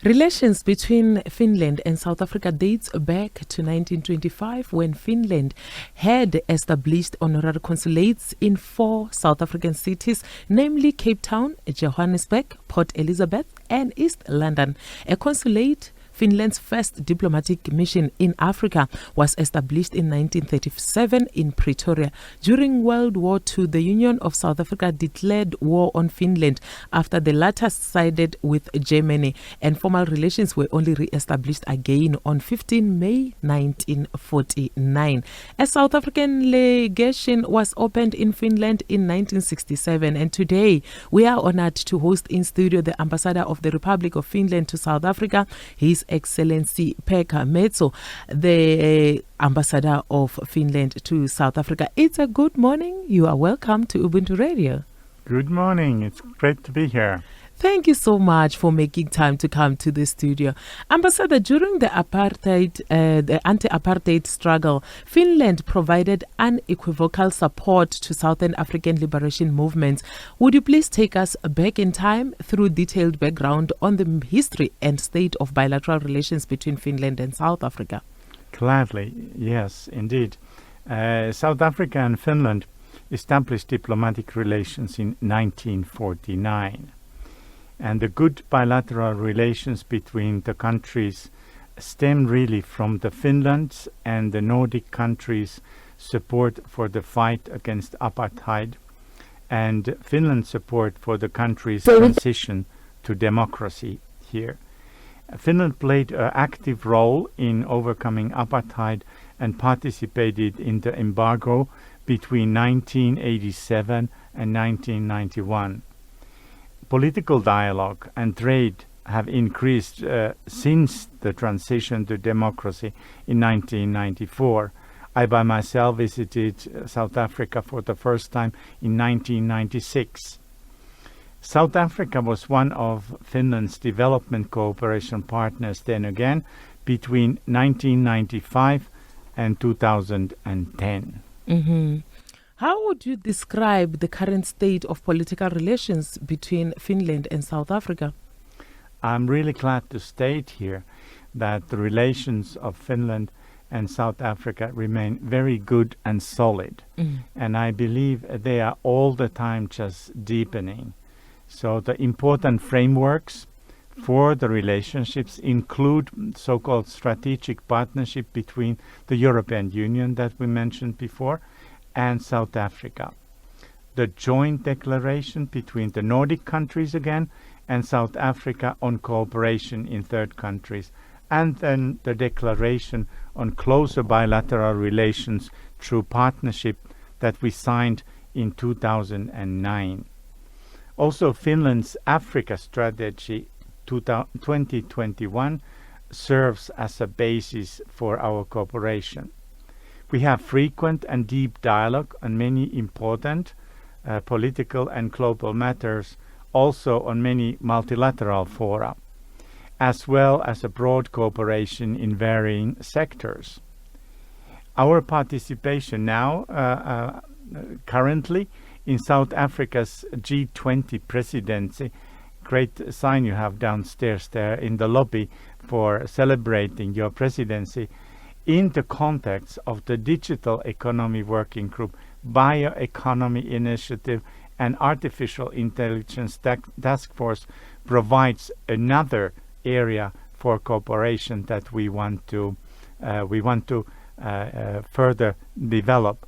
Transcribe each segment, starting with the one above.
Relations between Finland and South Africa dates back to 1925 when Finland had established honorary consulates in 4 South African cities, namely Cape Town, Johannesburg, Port Elizabeth and East London. A consulate, Finland's first diplomatic mission in Africa, was established in 1937 in Pretoria. During World War II, the Union of South Africa declared war on Finland after the latter sided with Germany, and formal relations were only re-established again on 15 May 1949. A South African legation was opened in Finland in 1967, and today we are honored to host in studio the Ambassador of the Republic of Finland to South Africa, His Excellency Pekka Metso, the Ambassador of Finland to South Africa. It's a good morning. You are welcome to Ubuntu Radio. Good morning. It's great to be here. Thank you so much for making time to come to the studio. Ambassador, during the anti-apartheid struggle, Finland provided unequivocal support to Southern African liberation movements. Would you please take us back in time through detailed background on the history and state of bilateral relations between Finland and South Africa? Gladly, yes, indeed. South Africa and Finland established diplomatic relations in 1949. And the good bilateral relations between the countries stem really from the Finland's and the Nordic countries' support for the fight against apartheid and Finland's support for the country's transition to democracy here. Finland played an active role in overcoming apartheid and participated in the embargo between 1987 and 1991. Political dialogue and trade have increased since the transition to democracy in 1994. I by myself visited South Africa for the first time in 1996. South Africa was one of Finland's development cooperation partners then again between 1995 and 2010. Mm-hmm. How would you describe the current state of political relations between Finland and South Africa? I'm really glad to state here that the relations of Finland and South Africa remain very good and solid. And I believe they are all the time just deepening. So the important frameworks for the relationships include so-called strategic partnership between the European Union that we mentioned before and South Africa. The joint declaration between the Nordic countries again and South Africa on cooperation in third countries, and then the declaration on closer bilateral relations through partnership that we signed in 2009. Also, Finland's Africa strategy 2021 serves as a basis for our cooperation. We have frequent and deep dialogue on many important political and global matters, also on many multilateral fora, as well as a broad cooperation in varying sectors. Our participation now, currently, in South Africa's G20 presidency, great sign you have downstairs there in the lobby for celebrating your presidency, in the context of the Digital Economy Working Group, Bioeconomy Initiative, and Artificial Intelligence Task Force provides another area for cooperation that we want to further develop.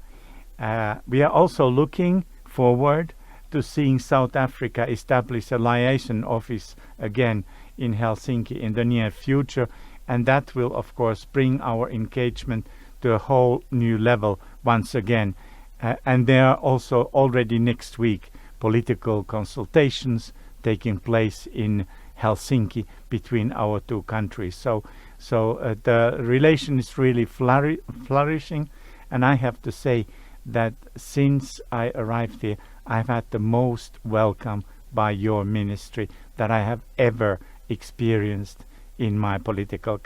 We are also looking forward to seeing South Africa establish a liaison office again in Helsinki in the near future, and that will of course bring our engagement to a whole new level once again. And there are also already next week political consultations taking place in Helsinki between our two countries. So the relation is really flourishing, and I have to say that since I arrived here, I've had the most welcome by your ministry that I have ever experienced in my political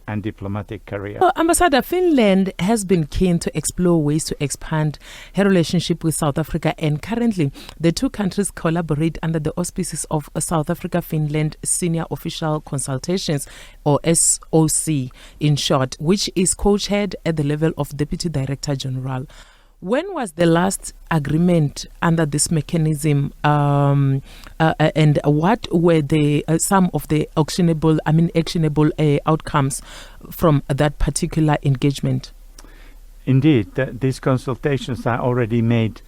and diplomatic career. Well, Ambassador, Finland has been keen to explore ways to expand her relationship with South Africa, and currently the two countries collaborate under the auspices of South Africa-Finland Senior Official Consultations, or SOC in short, which is co-chaired at the level of Deputy Director General. When was the last agreement under this mechanism, and what were the some of the actionable outcomes from that particular engagement? Indeed, these consultations, I already made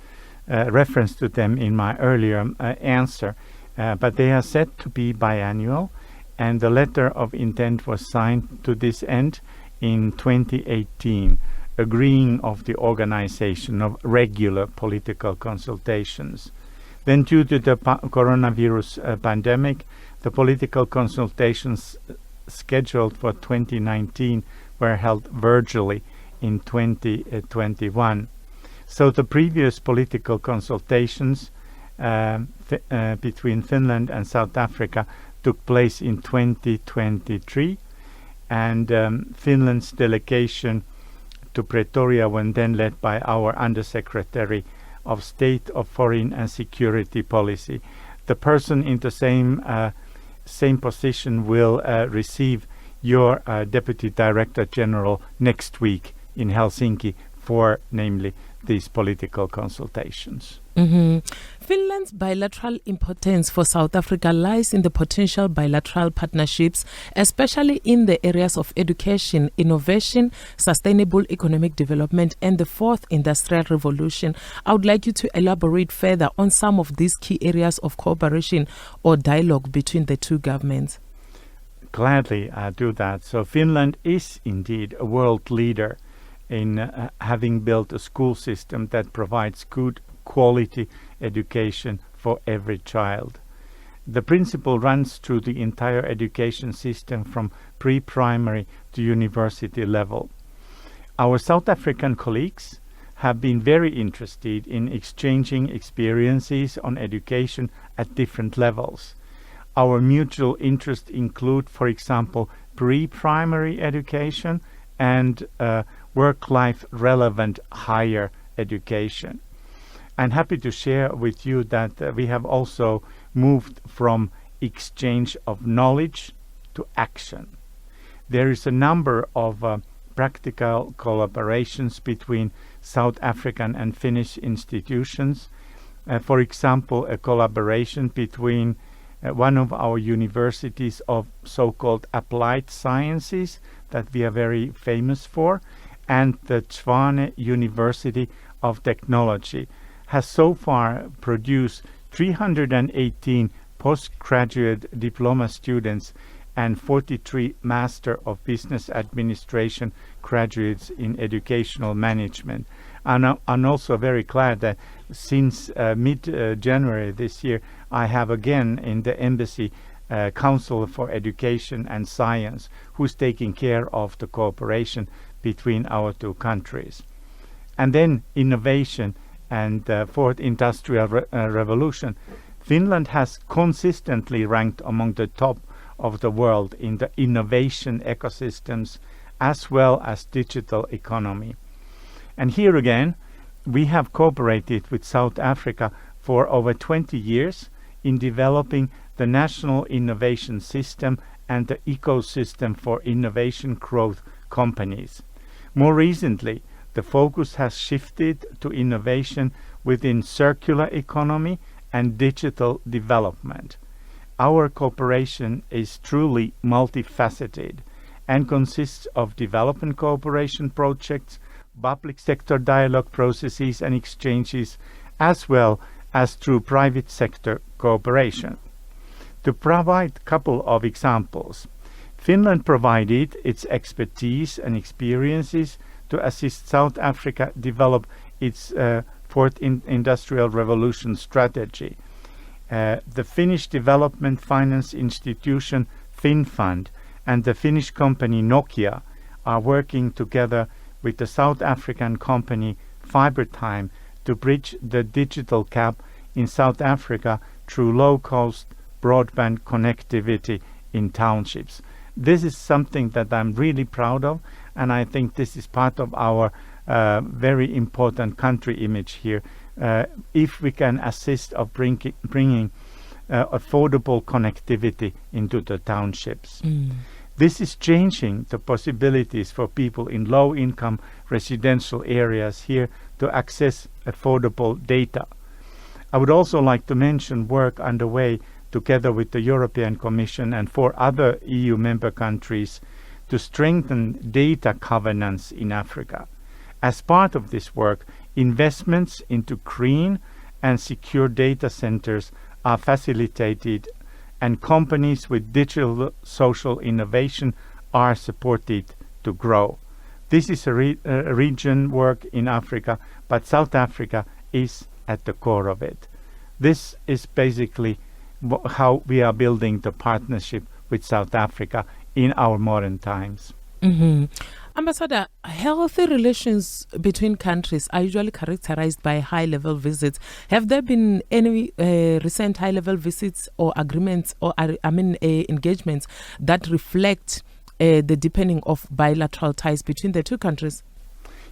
reference to them in my earlier answer, but they are set to be biannual, and the letter of intent was signed to this end in 2018. Agreeing of the organization of regular political consultations. Then, due to the coronavirus pandemic, the political consultations scheduled for 2019 were held virtually in 2021. So the previous political consultations between Finland and South Africa took place in 2023, and Finland's delegation to Pretoria when then led by our Undersecretary of State of Foreign and Security Policy. The person in the same position will receive your Deputy Director General next week in Helsinki for, namely, these political consultations. Mm-hmm. Finland's bilateral importance for South Africa lies in the potential bilateral partnerships, especially in the areas of education, innovation, sustainable economic development, and the fourth industrial revolution. I would like you to elaborate further on some of these key areas of cooperation or dialogue between the two governments. Gladly, I do that. So Finland is indeed a world leader in having built a school system that provides good quality education for every child. The principle runs through the entire education system from pre-primary to university level. Our South African colleagues have been very interested in exchanging experiences on education at different levels. Our mutual interests include, for example, pre-primary education and work-life relevant higher education. I'm happy to share with you that we have also moved from exchange of knowledge to action. There is a number of practical collaborations between South African and Finnish institutions. For example, a collaboration between one of our universities of so-called applied sciences that we are very famous for, and the Hlongwane University of Technology has so far produced 318 postgraduate diploma students and 43 Master of Business Administration graduates in educational management. And I'm also very glad that since mid-January this year, I have again in the Embassy Council for Education and Science, who's taking care of the cooperation between our two countries. And then innovation and fourth industrial revolution. Finland has consistently ranked among the top of the world in the innovation ecosystems as well as digital economy. And here again, we have cooperated with South Africa for over 20 years in developing the national innovation system and the ecosystem for innovation growth companies. More recently, the focus has shifted to innovation within circular economy and digital development. Our cooperation is truly multifaceted and consists of development cooperation projects, public sector dialogue processes and exchanges, as well as through private sector cooperation. To provide a couple of examples, Finland provided its expertise and experiences to assist South Africa develop its fourth industrial revolution strategy. The Finnish development finance institution FinFund and the Finnish company Nokia are working together with the South African company Fibertime to bridge the digital gap in South Africa through low-cost broadband connectivity in townships. This is something that I'm really proud of, and I think this is part of our very important country image here. If we can assist of bringing affordable connectivity into the townships. This is changing the possibilities for people in low-income residential areas here to access affordable data. I would also like to mention work underway together with the European Commission and 4 other EU member countries to strengthen data governance in Africa. As part of this work, investments into green and secure data centers are facilitated, and companies with digital social innovation are supported to grow. This is a region work in Africa, but South Africa is at the core of it. This is basically how we are building the partnership with South Africa in our modern times. Ambassador, healthy relations between countries are usually characterized by high-level visits. Have there been any recent high-level visits or agreements or engagements that reflect the deepening of bilateral ties between the two countries?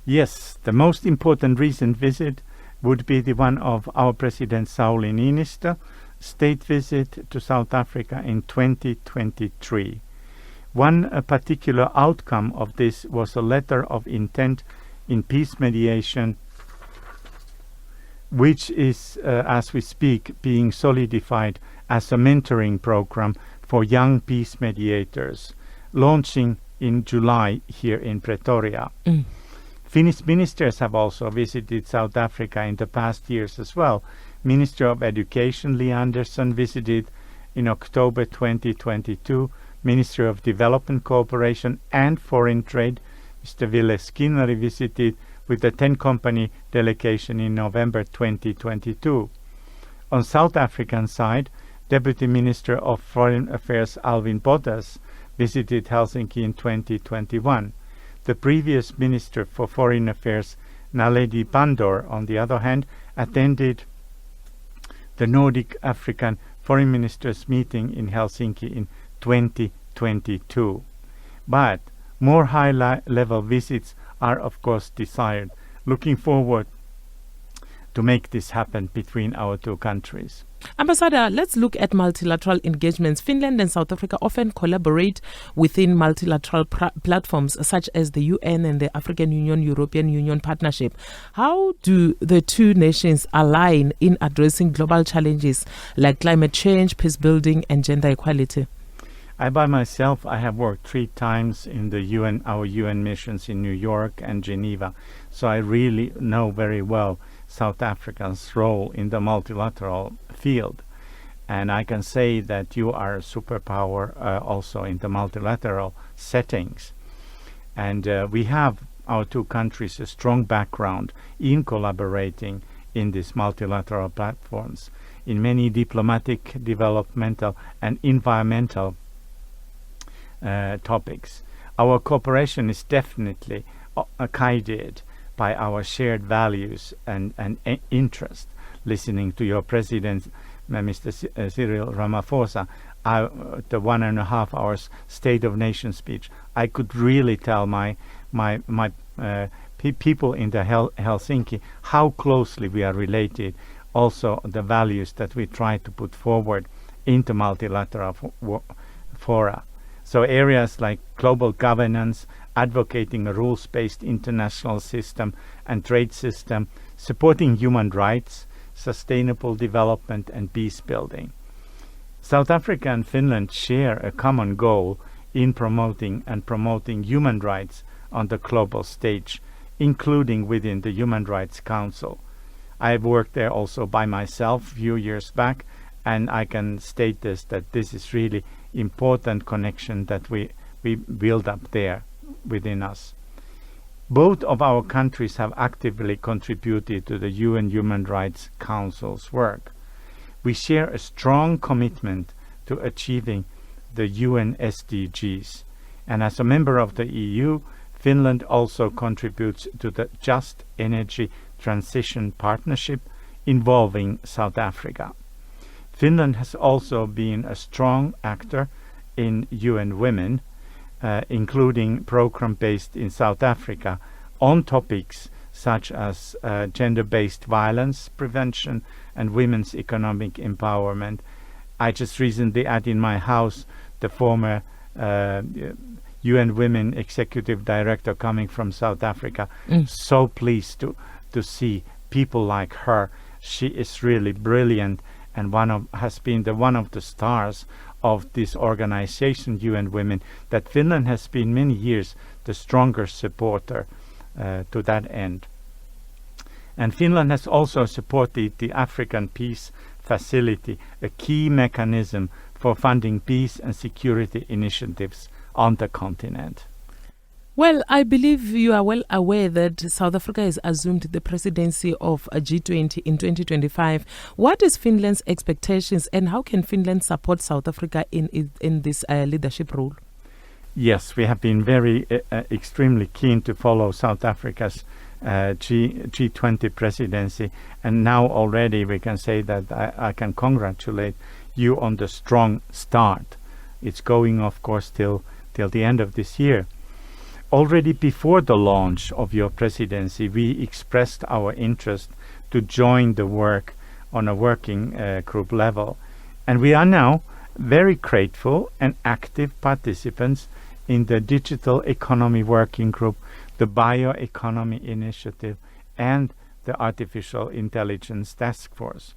Yes, the most important recent visit would be the one of our President Sauli Niinistö state visit to South Africa in 2023. One particular outcome of this was a letter of intent in peace mediation, which is, as we speak, being solidified as a mentoring program for young peace mediators, launching in July here in Pretoria. Finnish ministers have also visited South Africa in the past years as well. Minister of Education Li Andersson visited in October 2022. Minister of Development Cooperation and Foreign Trade, Mr. Ville Skinnari, visited with the 10-company delegation in November 2022. On South African side, Deputy Minister of Foreign Affairs Alvin Bottas visited Helsinki in 2021. The previous Minister for Foreign Affairs, Naledi Pandor, on the other hand, attended the Nordic African Foreign Ministers meeting in Helsinki in 2022. But more high-level visits are of course desired. Looking forward to make this happen between our two countries. Ambassador, let's look at multilateral engagements. Finland and South Africa often collaborate within multilateral platforms such as the UN and the African Union, European Union partnership. How do the two nations align in addressing global challenges like climate change, peace building and gender equality? By myself, I have worked 3 times in the UN, our UN missions in New York and Geneva. So I really know very well South Africa's role in the multilateral field. And I can say that you are a superpower also in the multilateral settings. And we have, our two countries, a strong background in collaborating in these multilateral platforms in many diplomatic, developmental and environmental topics. Our cooperation is definitely guided by our shared values and interest. Listening to your president, Mr. Cyril Ramaphosa, the 1.5 hours State of Nation speech, I could really tell my people in the Helsinki how closely we are related. Also, the values that we try to put forward into multilateral fora. So areas like global governance, advocating a rules-based international system and trade system, supporting human rights, sustainable development and peace building. South Africa and Finland share a common goal in promoting human rights on the global stage, including within the Human Rights Council. I've worked there also by myself a few years back, and I can state that this is really important connection that we build up there within us. Both of our countries have actively contributed to the UN Human Rights Council's work. We share a strong commitment to achieving the UN SDGs, and as a member of the EU, Finland also contributes to the Just Energy Transition Partnership involving South Africa. Finland has also been a strong actor in UN Women, including program based in South Africa on topics such as gender-based violence prevention and women's economic empowerment. I just recently had in my house the former UN Women Executive Director coming from South Africa. So pleased to see people like her. She is really brilliant and has been one of the stars of this organization, UN Women, that Finland has been many years the strongest supporter to that end. And Finland has also supported the African Peace Facility, a key mechanism for funding peace and security initiatives on the continent. Well, I believe you are well aware that South Africa has assumed the presidency of G20 in 2025. What is Finland's expectations and how can Finland support South Africa in this leadership role? Yes, we have been very extremely keen to follow South Africa's G20 presidency, and now already we can say that I can congratulate you on the strong start. It's going, of course, till the end of this year. Already before the launch of your presidency, we expressed our interest to join the work on a working group level, and we are now very grateful and active participants in the Digital Economy Working Group, the Bioeconomy Initiative, and the Artificial Intelligence Task Force.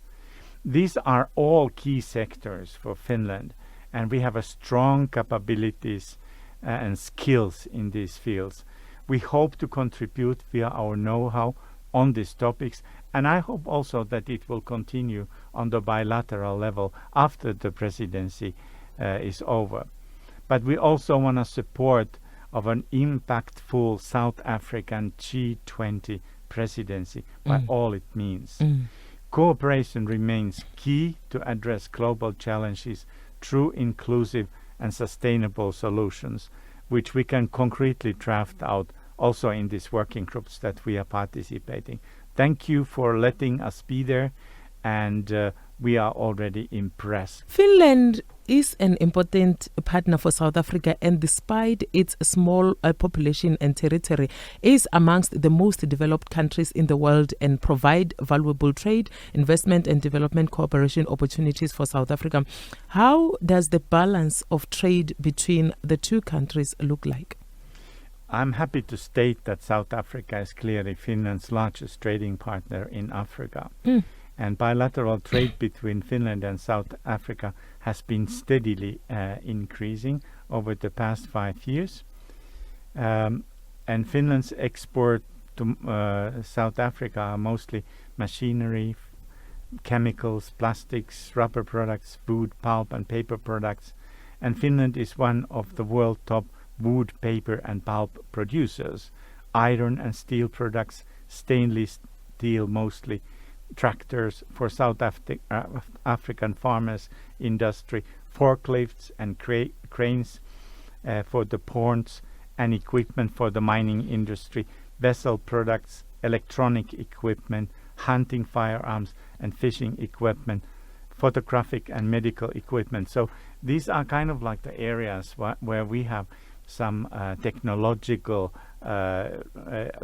These are all key sectors for Finland, and we have a strong capabilities and skills in these fields. We hope to contribute via our know-how on these topics, and I hope also that it will continue on the bilateral level after the presidency is over. But we also want to support of an impactful South African G20 presidency by all it means. Cooperation remains key to address global challenges through inclusive and sustainable solutions, which we can concretely draft out also in these working groups that we are participating. Thank you for letting us be there, and we are already impressed. Finland is an important partner for South Africa, and despite its small population and territory, is amongst the most developed countries in the world and provide valuable trade, investment and development cooperation opportunities for South Africa. How does the balance of trade between the two countries look like? I'm happy to state that South Africa is clearly Finland's largest trading partner in Africa. And bilateral trade between Finland and South Africa has been steadily increasing over the past 5 years. And Finland's export to South Africa are mostly machinery, chemicals, plastics, rubber products, food, pulp and paper products. And Finland is one of the world top wood, paper and pulp producers. Iron and steel products, stainless steel mostly, tractors for South African farmers industry, forklifts and cranes for the ports and equipment for the mining industry, vessel products, electronic equipment, hunting firearms and fishing equipment, photographic and medical equipment. So these are kind of like the areas where we have some technological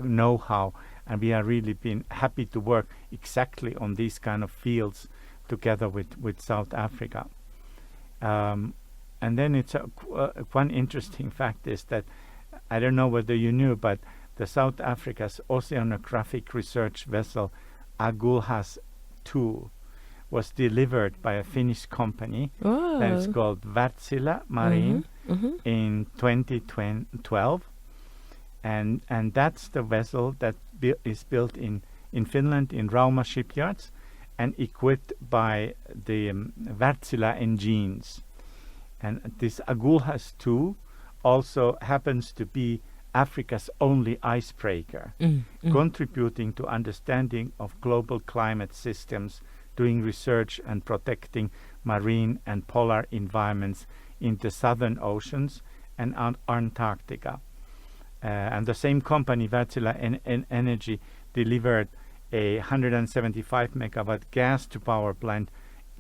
know-how, and we are really been happy to work exactly on these kind of fields together with South Africa. And then it's one interesting fact is that I don't know whether you knew, but the South Africa's oceanographic research vessel Agulhas 2 was delivered by a Finnish company that is called Wärtsilä Marine in 2012. And that's the vessel that is built in Finland in Rauma shipyards and equipped by the Wärtsilä engines. And this Agulhas 2 also happens to be Africa's only icebreaker, contributing to understanding of global climate systems, doing research and protecting marine and polar environments in the southern oceans and Antarctica. And the same company, Wärtsilä Energy, delivered a 175 megawatt gas to power plant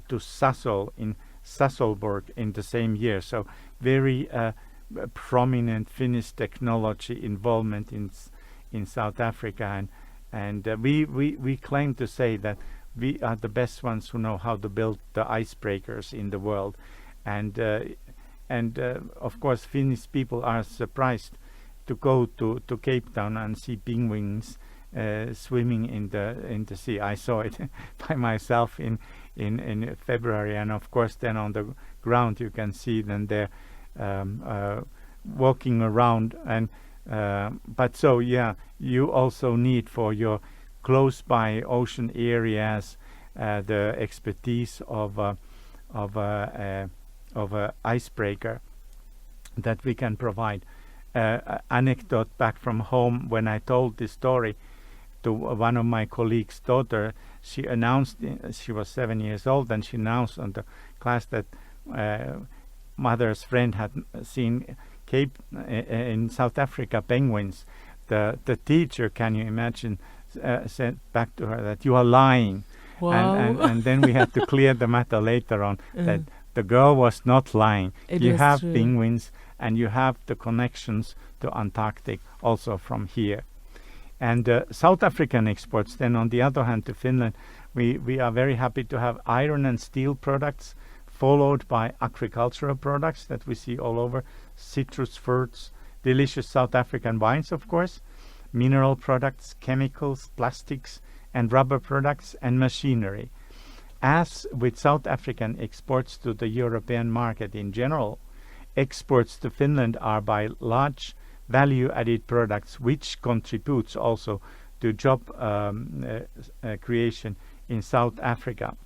to Sasol in Sasolburg in the same year. So very prominent Finnish technology involvement in South Africa, and we claim to say that we are the best ones who know how to build the icebreakers in the world, and of course Finnish people are surprised to go to Cape Town and see penguins swimming in the sea. I saw it by myself in February, and of course then on the ground you can see them there walking around. And but so yeah, you also need for your close by ocean areas the expertise of a icebreaker that we can provide. Anecdote back from home, when I told this story to one of my colleagues' daughter, she announced, she was 7 years old, and she announced on the class that mother's friend had seen in South Africa penguins. The teacher, can you imagine, said back to her that you are lying. Wow. And then we had to clear the matter later on that the girl was not lying. You have true. penguins, and you have the connections to Antarctic also from here. And South African exports, then on the other hand to Finland, we are very happy to have iron and steel products, followed by agricultural products that we see all over, citrus fruits, delicious South African wines, of course, mineral products, chemicals, plastics, and rubber products, and machinery. As with South African exports to the European market in general, exports to Finland are by large value-added products, which contributes also to job creation in South Africa.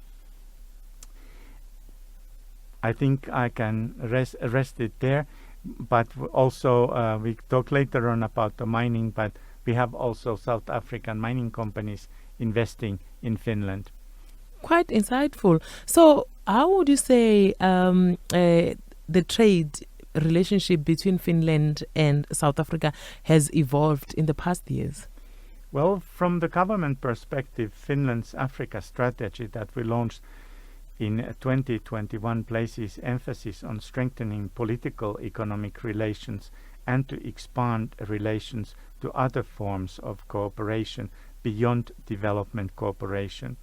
I think I can rest it there, but also we talk later on about the mining, but we have also South African mining companies investing in Finland. Quite insightful. So how would you say the trade relationship between Finland and South Africa has evolved in the past years? Well, from the government perspective, Finland's Africa strategy that we launched in 2021 places emphasis on strengthening political economic relations and to expand relations to other forms of cooperation beyond development cooperation,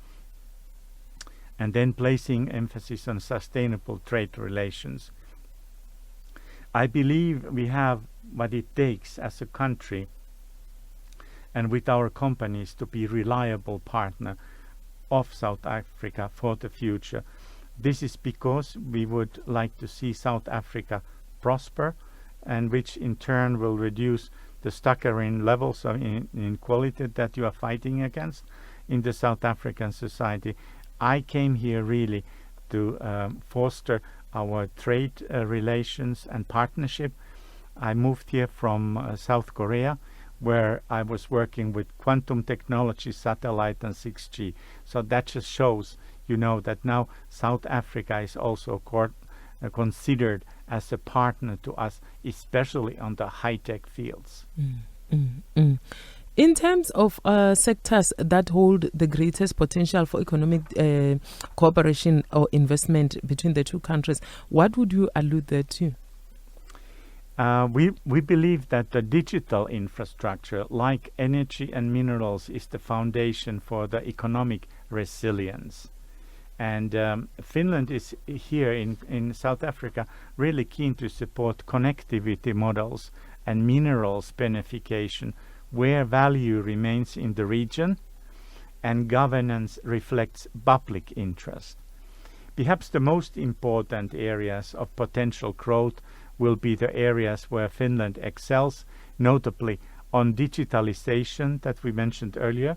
and then placing emphasis on sustainable trade relations. I believe we have what it takes as a country and with our companies to be reliable partner of South Africa for the future. This is because we would like to see South Africa prosper, and which in turn will reduce the staggering levels of inequality that you are fighting against in the South African society. I came here really to foster our trade relations and partnership. I moved here from South Korea, where I was working with quantum technology, satellite, and 6G. So that just shows, that now South Africa is also considered as a partner to us, especially on the high-tech fields. In terms of sectors that hold the greatest potential for economic cooperation or investment between the two countries, what would you allude there to? We believe that the digital infrastructure, like energy and minerals, is the foundation for the economic resilience. And Finland is here in South Africa really keen to support connectivity models and minerals benefication, where value remains in the region and governance reflects public interest. Perhaps the most important areas of potential growth will be the areas where Finland excels, notably on digitalization that we mentioned earlier,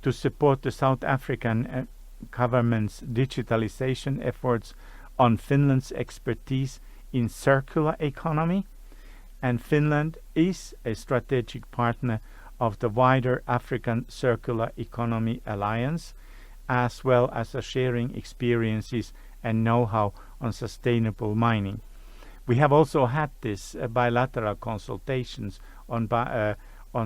to support the South African government's digitalization efforts, on Finland's expertise in circular economy, and Finland is a strategic partner of the wider African Circular Economy Alliance, as well as sharing experiences and know-how on sustainable mining. We have also had this bilateral consultations on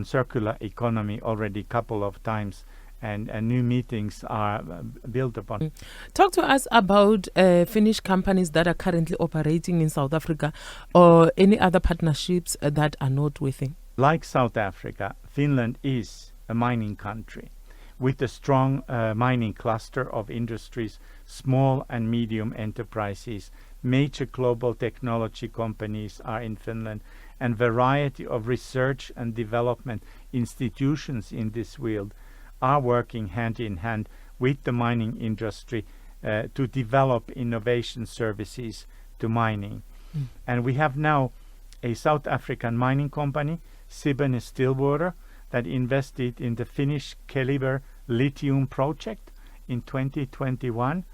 circular economy already a couple of times, and new meetings are built upon. Talk to us about Finnish companies that are currently operating in South Africa or any other partnerships that are noteworthy. Like South Africa, Finland is a mining country with a strong mining cluster of industries, small and medium enterprises. Major global technology companies are in Finland, and variety of research and development institutions in this field are working hand in hand with the mining industry to develop innovation services to mining. And we have now a South African mining company, Sibanye-Stillwater, that invested in the Finnish Keliber lithium project in 2021,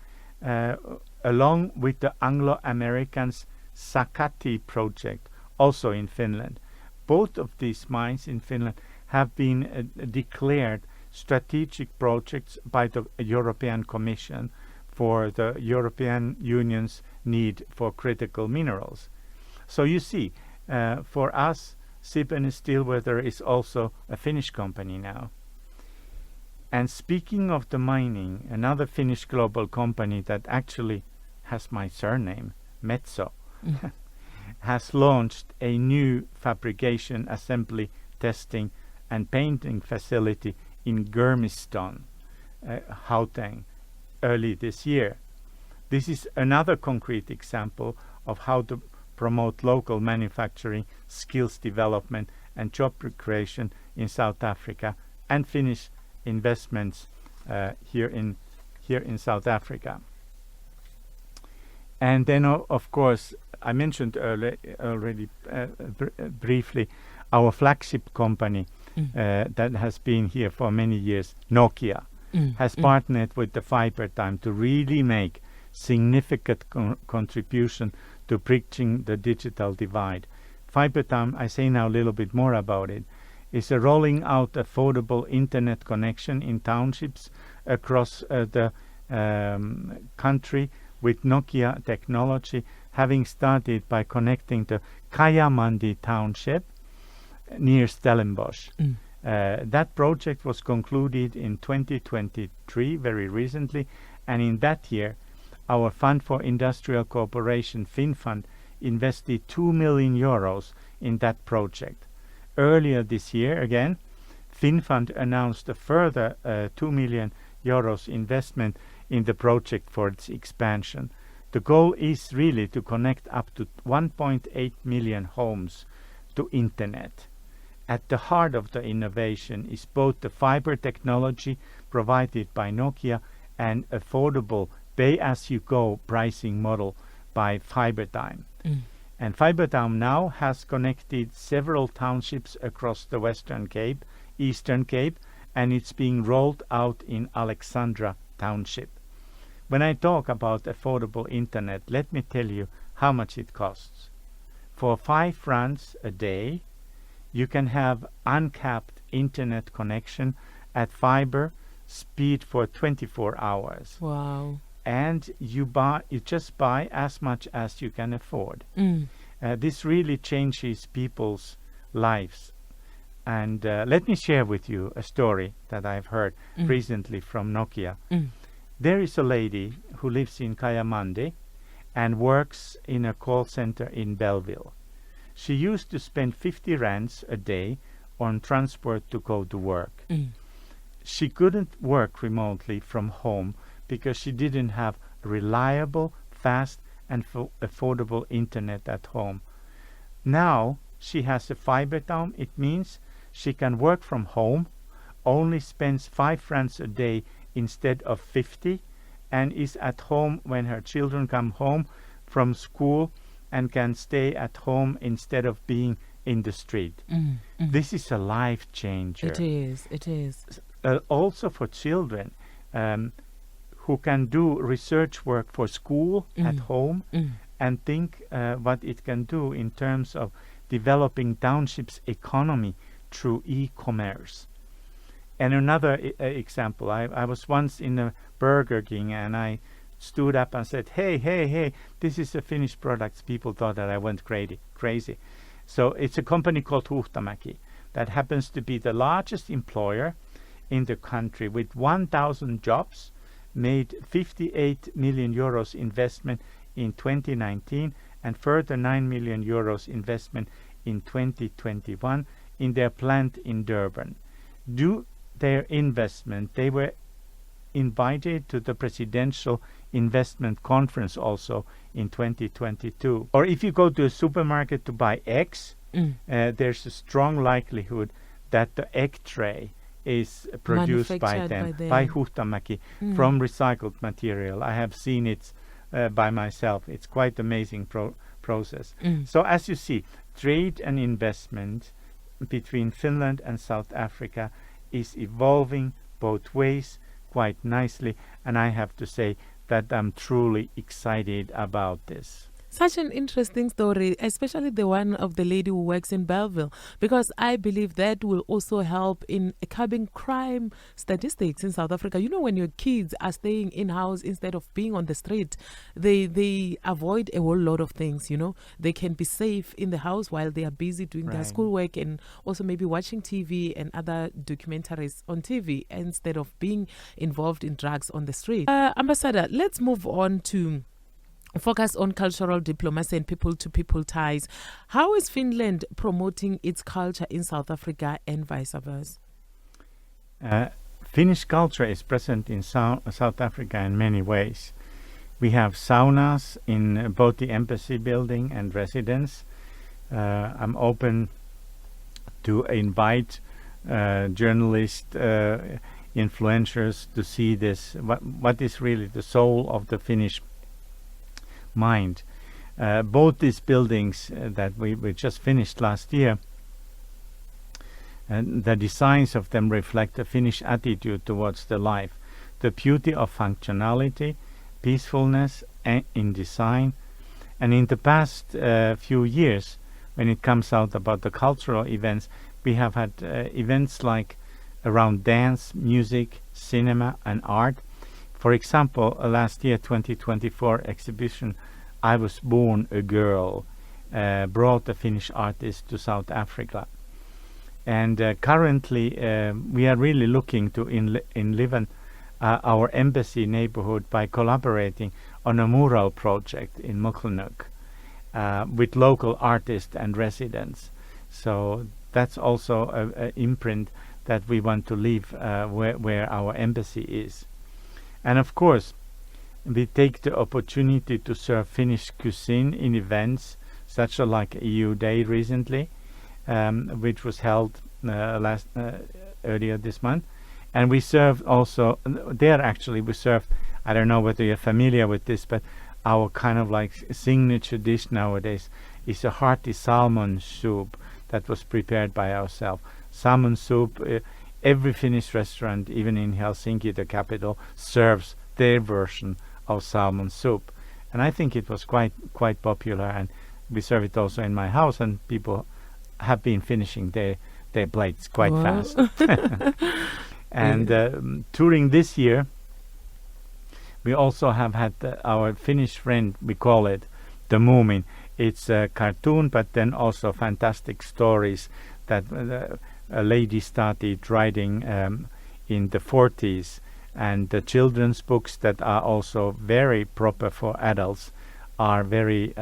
along with the Anglo-Americans Sakatti project, also in Finland. Both of these mines in Finland have been declared strategic projects by the European Commission for the European Union's need for critical minerals. So you see, for us, Sibanye-Stillwater is also a Finnish company now. And speaking of the mining, another Finnish global company that actually has my surname, Metso, has launched a new fabrication, assembly, testing and painting facility in Germiston, Gauteng, early this year. This is another concrete example of how to promote local manufacturing, skills development and job creation in South Africa, and Finnish investments here in South Africa. And then of course, I mentioned already briefly our flagship company that has been here for many years, Nokia, has partnered with the Fibertime to really make significant contribution to bridging the digital divide. Fibertime, I say now a little bit more about it, is a rolling out affordable internet connection in townships across the country with Nokia technology, having started by connecting the Kajamandi township near Stellenbosch. That project was concluded in 2023, very recently, and in that year our Fund for Industrial Cooperation, FinFund, invested 2 million euros in that project. Earlier this year, again, FinFund announced a further 2 million euros investment in the project for its expansion. The goal is really to connect up to 1.8 million homes to internet. At the heart of the innovation is both the fiber technology provided by Nokia and affordable pay-as-you-go pricing model by Fibertime. And Fibertime now has connected several townships across the Western Cape, Eastern Cape, and it's being rolled out in Alexandra Township. When I talk about affordable internet, let me tell you how much it costs. For 5 francs a day, you can have uncapped internet connection at fiber speed for 24 hours. Wow. And you just buy as much as you can afford. This really changes people's lives. And let me share with you a story that I've heard recently from Nokia. There is a lady who lives in Kajamandi and works in a call center in Belleville. She used to spend 50 rands a day on transport to go to work. She couldn't work remotely from home because she didn't have reliable, fast and affordable internet at home. Now she has a Fibertime. It means she can work from home, only spends 5 francs a day instead of 50, and is at home when her children come home from school and can stay at home instead of being in the street. This is a life changer. It is. Also for children who can do research work for school at home and think what it can do in terms of developing townships' economy through e-commerce. And another example, I was once in a Burger King and I stood up and said, hey, this is a Finnish product. People thought that I went crazy. So it's a company called Huhtamäki that happens to be the largest employer in the country with 1,000 jobs, made 58 million euros investment in 2019 and further 9 million euros investment in 2021 in their plant in Durban. Due their investment, they were invited to the Presidential Investment Conference also in 2022. Or if you go to a supermarket to buy eggs, there's a strong likelihood that the egg tray is produced by them, by Huhtamäki, from recycled material. I have seen it by myself. It's quite amazing process. So as you see, trade and investment between Finland and South Africa is evolving both ways quite nicely, and I have to say that I'm truly excited about this. Such an interesting story, especially the one of the lady who works in Belleville, because I believe that will also help in curbing crime statistics in South Africa. You know, when your kids are staying in-house instead of being on the street, they avoid a whole lot of things, you know. They can be safe in the house while they are busy doing their schoolwork and also maybe watching TV and other documentaries on TV instead of being involved in drugs on the street. Ambassador, let's move on to focus on cultural diplomacy and people-to-people ties. How is Finland promoting its culture in South Africa and vice versa? Finnish culture is present in South Africa in many ways. We have saunas in both the embassy building and residence. I'm open to invite journalists, influencers to see this, what is really the soul of the Finnish mind. Both these buildings that we just finished last year, and the designs of them reflect a Finnish attitude towards the life, the beauty of functionality, peacefulness in design. And in the past few years, when it comes out about the cultural events, we have had events like around dance, music, cinema and art. For example, last year 2024 exhibition I Was Born a Girl brought a Finnish artist to South Africa. And currently we are really looking to enliven our embassy neighborhood by collaborating on a mural project in Mukilnuk with local artists and residents. So that's also an imprint that we want to leave where our embassy is. And of course, we take the opportunity to serve Finnish cuisine in events such as like EU Day recently, which was held earlier this month. And we serve also, we serve, I don't know whether you're familiar with this, but our kind of like signature dish nowadays is a hearty salmon soup that was prepared by ourselves. Salmon soup, every Finnish restaurant, even in Helsinki, the capital, serves their version of salmon soup. And I think it was quite popular, and we serve it also in my house, and people have been finishing their plates quite fast. And during this year, we also have had our Finnish friend, we call it the Moomin. It's a cartoon, but then also fantastic stories that a lady started writing in the 40s, and the children's books that are also very proper for adults are very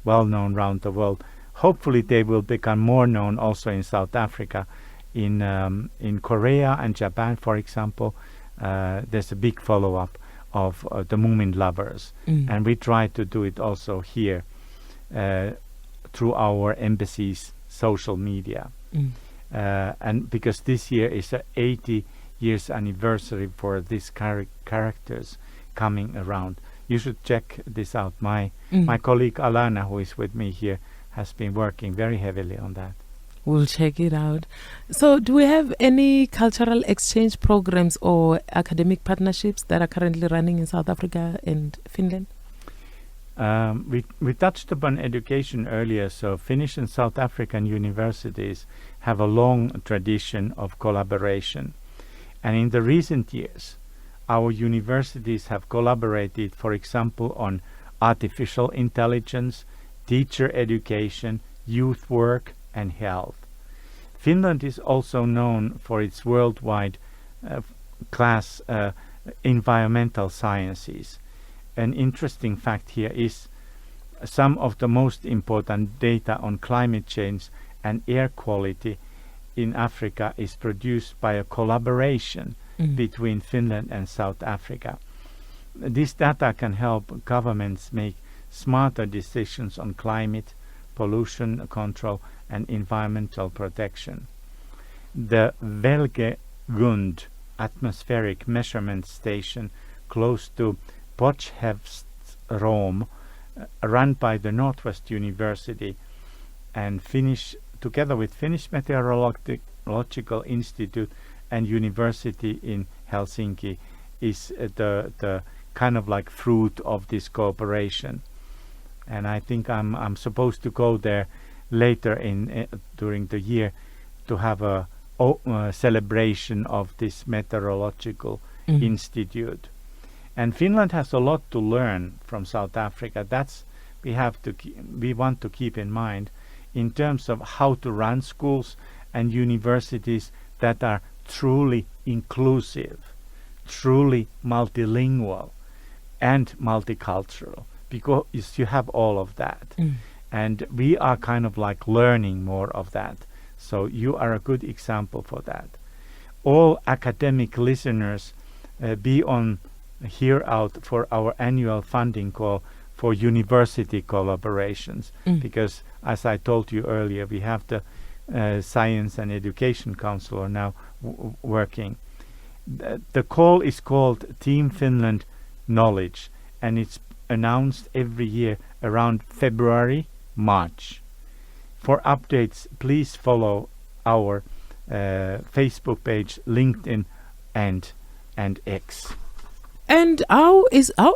well known around the world. Hopefully they will become more known also in South Africa. In Korea and Japan, for example, there's a big follow-up of the Moomin lovers, and we try to do it also here through our embassy's social media. And because this year is the 80 years anniversary for these characters coming around. You should check this out. My colleague Alana, who is with me here, has been working very heavily on that. We'll check it out. So do we have any cultural exchange programs or academic partnerships that are currently running in South Africa and Finland? We touched upon education earlier, so Finnish and South African universities have a long tradition of collaboration. And in the recent years, our universities have collaborated, for example, on artificial intelligence, teacher education, youth work, and health. Finland is also known for its worldwide class environmental sciences. An interesting fact here is some of the most important data on climate change and air quality in Africa is produced by a collaboration between Finland and South Africa. This data can help governments make smarter decisions on climate, pollution control and environmental protection. The Velgegund atmospheric measurement station close to Potchefstroom, run by the Northwest University and together with Finnish Meteorological Institute and University in Helsinki, is the kind of like fruit of this cooperation. And I think I'm supposed to go there later during the year to have a celebration of this meteorological institute. And Finland has a lot to learn from South Africa. We want to keep in mind in terms of how to run schools and universities that are truly inclusive, truly multilingual and multicultural, because you have all of that. And we are kind of like learning more of that. So you are a good example for that. All academic listeners, be on here out for our annual funding call for university collaborations, because as I told you earlier, we have the Science and Education Council are now working. The call is called Team Finland Knowledge, and it's announced every year around February, March. For updates, please follow our Facebook page, LinkedIn, and X. And how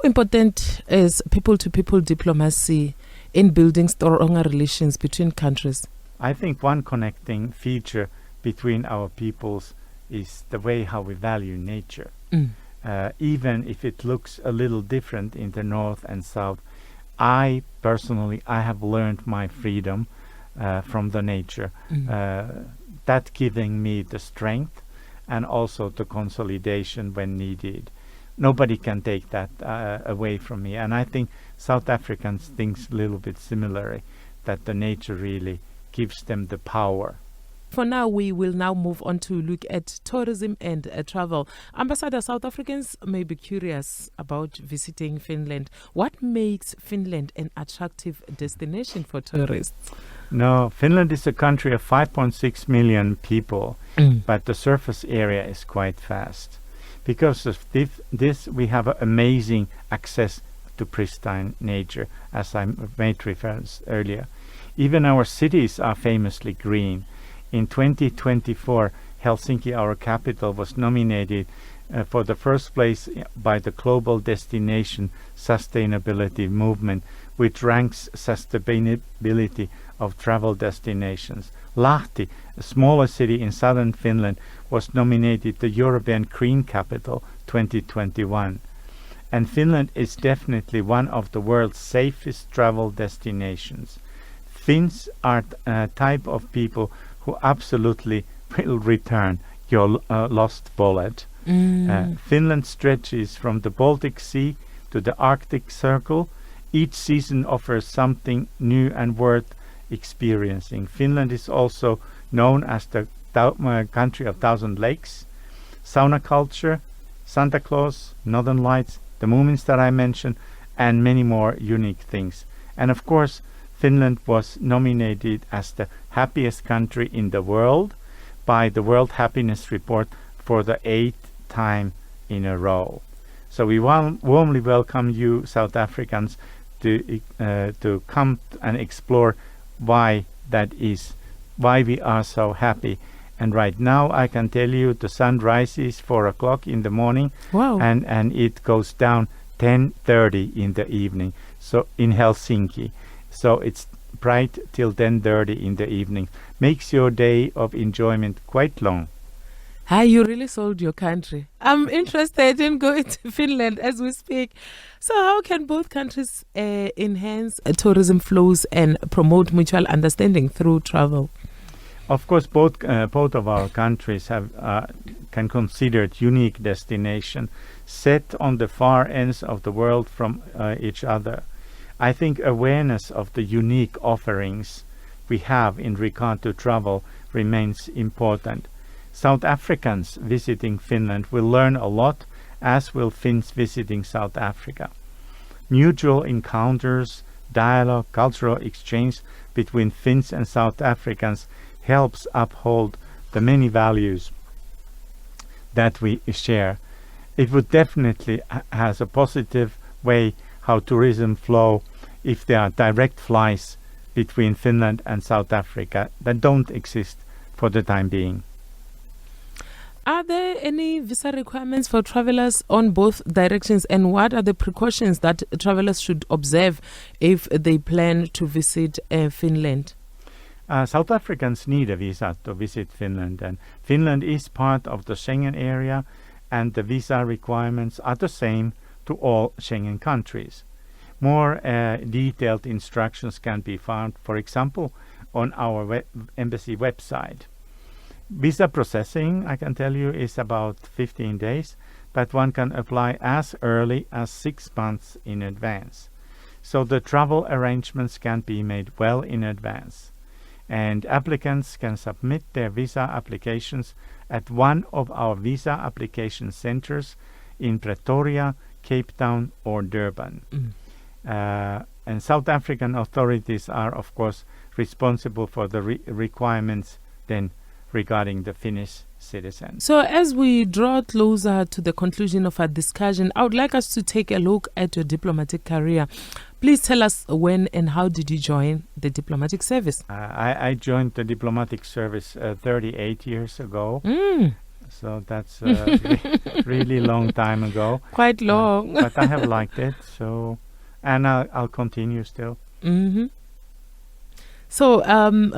important is people-to-people diplomacy in building stronger relations between countries? I think one connecting feature between our peoples is the way how we value nature. Even if it looks a little different in the north and south, I have learned my freedom from the nature, that giving me the strength and also the consolidation when needed. Nobody can take that away from me. And I think South Africans think a little bit similarly, that the nature really gives them the power. For now, we will now move on to look at tourism and travel. Ambassador, South Africans may be curious about visiting Finland. What makes Finland an attractive destination for tourists? No, Finland is a country of 5.6 million people, but the surface area is quite vast. Because of this, we have amazing access to pristine nature, as I made reference earlier. Even our cities are famously green. In 2024, Helsinki, our capital, was nominated for the first place by the Global Destination Sustainability Movement, which ranks sustainability of travel destinations. Lahti, a smaller city in southern Finland, was nominated the European Green Capital 2021. And Finland is definitely one of the world's safest travel destinations. Finns are a type of people who absolutely will return your lost wallet. Finland stretches from the Baltic Sea to the Arctic Circle. Each season offers something new and worth experiencing. Finland is also known as the country of thousand lakes, sauna culture, Santa Claus, Northern Lights, the movements that I mentioned, and many more unique things. And of course, Finland was nominated as the happiest country in the world by the World Happiness Report for the 8th time in a row. So we warmly welcome you, South Africans, to come and explore why that is, why we are so happy. And right now I can tell you the sun rises 4 o'clock in the morning. Wow. and it goes down 10:30 in the evening, so in Helsinki. So it's bright till 10:30 in the evening. Makes your day of enjoyment quite long. You really sold your country. I'm interested in going to Finland as we speak. So how can both countries enhance tourism flows and promote mutual understanding through travel? Of course, both of our countries have can consider unique destination set on the far ends of the world from each other. I think awareness of the unique offerings we have in regard to travel remains important. South Africans visiting Finland will learn a lot, as will Finns visiting South Africa. Mutual encounters, dialogue, cultural exchange between Finns and South Africans helps uphold the many values that we share. It would definitely has a positive way how tourism flow if there are direct flights between Finland and South Africa that don't exist for the time being. Are there any visa requirements for travelers on both directions, and what are the precautions that travelers should observe if they plan to visit Finland? South Africans need a visa to visit Finland, and Finland is part of the Schengen area, and the visa requirements are the same to all Schengen countries. More detailed instructions can be found, for example, on our embassy website. Visa processing, I can tell you, is about 15 days, but one can apply as early as 6 months in advance. So the travel arrangements can be made well in advance. And applicants can submit their visa applications at one of our visa application centers in Pretoria, Cape Town or Durban. And South African authorities are, of course, responsible for the requirements then regarding the Finnish citizens. So as we draw closer to the conclusion of our discussion, I would like us to take a look at your diplomatic career. Please tell us when and how did you join the diplomatic service? I joined the diplomatic service 38 years ago. So that's really long time ago. Quite long. But I have liked it. So, and I'll continue still. Mm-hmm. So,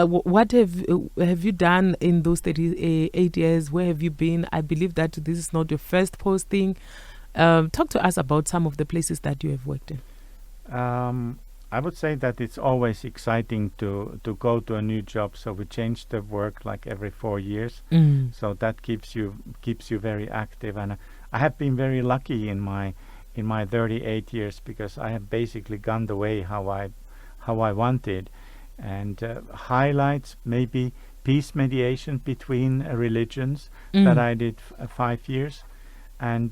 what have you done in those 38 years? Where have you been? I believe that this is not your first posting. Talk to us about some of the places that you have worked in. I would say that it's always exciting to go to a new job. So we change the work like every 4 years. So that keeps you very active. And I have been very lucky in my 38 years because I have basically gone the way how I wanted. And highlights maybe peace mediation between religions that I did 5 years, and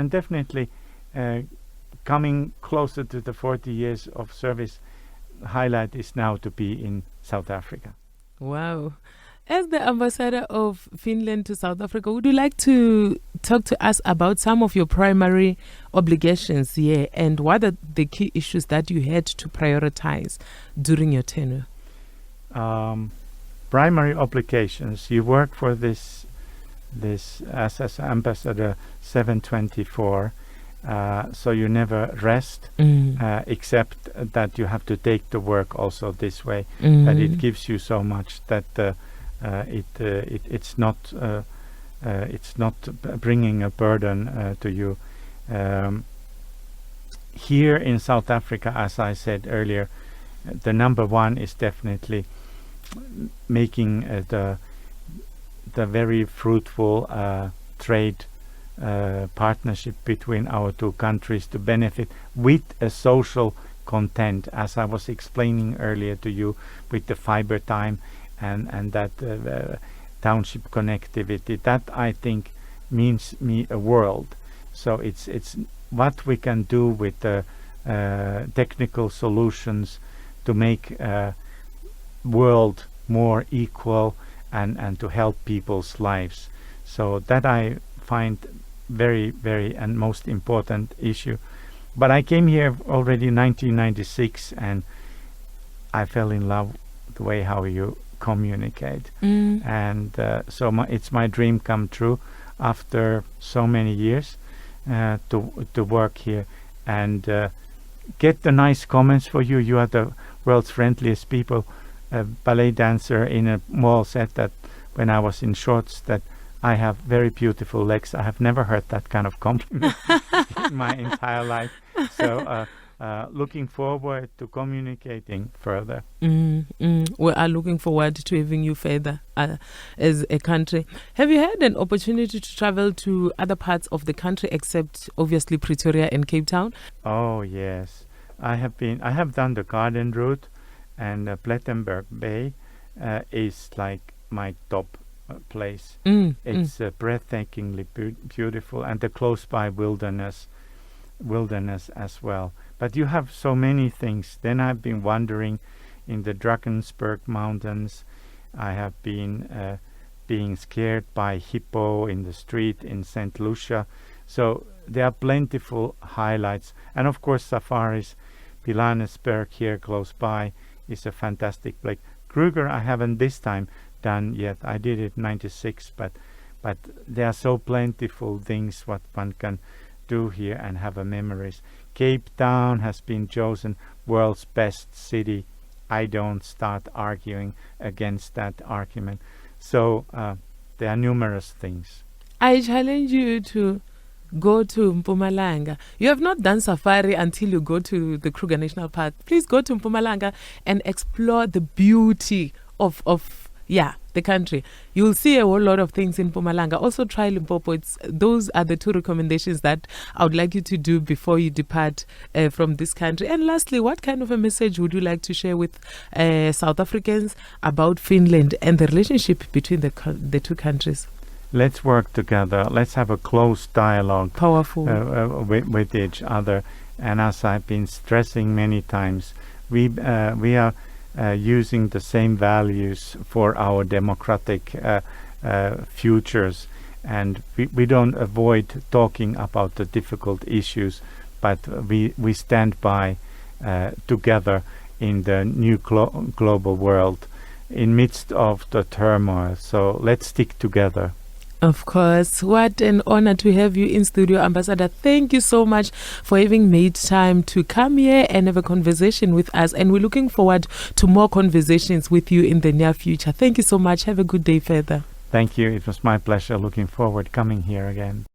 definitely coming closer to the 40 years of service. Highlight is now to be in South Africa. Wow. As the Ambassador of Finland to South Africa, would you like to talk to us about some of your primary obligations here and what are the key issues that you had to prioritize during your tenure? Primary obligations. You work for this as Ambassador 724, so you never rest, except that you have to take the work also this way. That it gives you so much that it's not bringing a burden to you. Here in South Africa, as I said earlier, the number one is definitely making the very fruitful trade partnership between our two countries to benefit with a social content, as I was explaining earlier to you, with the fiber time and that township connectivity. That I think means me a world. So it's what we can do with the technical solutions to make world more equal and to help people's lives. So that I find very, very and most important issue. But I came here already in 1996 and I fell in love the way how you communicate. And so it's my dream come true after so many years to work here and get the nice comments for you. You are the world's friendliest people. A ballet dancer in a mall said that when I was in shorts that I have very beautiful legs. I have never heard that kind of compliment in my entire life. So looking forward to communicating further. We are looking forward to having you further as a country. Have you had an opportunity to travel to other parts of the country except obviously Pretoria and Cape Town? Oh yes, I have done the Garden Route, and Plettenberg Bay is like my top place. It's breathtakingly beautiful, and the close by wilderness as well. But you have so many things. Then I've been wandering in the Drakensberg Mountains. I have been being scared by hippo in the street in St. Lucia. So there are plentiful highlights. And of course safaris. Pilanesberg here close by is a fantastic place. Kruger I haven't this time done yet. I did it 96, but there are so plentiful things what one can do here and have a memories. Cape Town has been chosen world's best city. I don't start arguing against that argument. So there are numerous things. I challenge you to go to Mpumalanga. You have not done safari until you go to the Kruger National Park. Please go to Mpumalanga and explore the beauty of the country. You'll see a whole lot of things in Mpumalanga. Also try Limpopo. Those are the two recommendations that I would like you to do before you depart from this country. And lastly, what kind of a message would you like to share with South Africans about Finland and the relationship between the two countries? Let's work together. Let's have a close dialogue. Powerful. With each other. And as I've been stressing many times, we are using the same values for our democratic futures, and we don't avoid talking about the difficult issues, but we stand by together in the new global world in midst of the turmoil. So let's stick together. Of course. What an honor to have you in studio, Ambassador. Thank you so much for having made time to come here and have a conversation with us. And we're looking forward to more conversations with you in the near future. Thank you so much. Have a good day further. Thank you. It was my pleasure. Looking forward coming here again.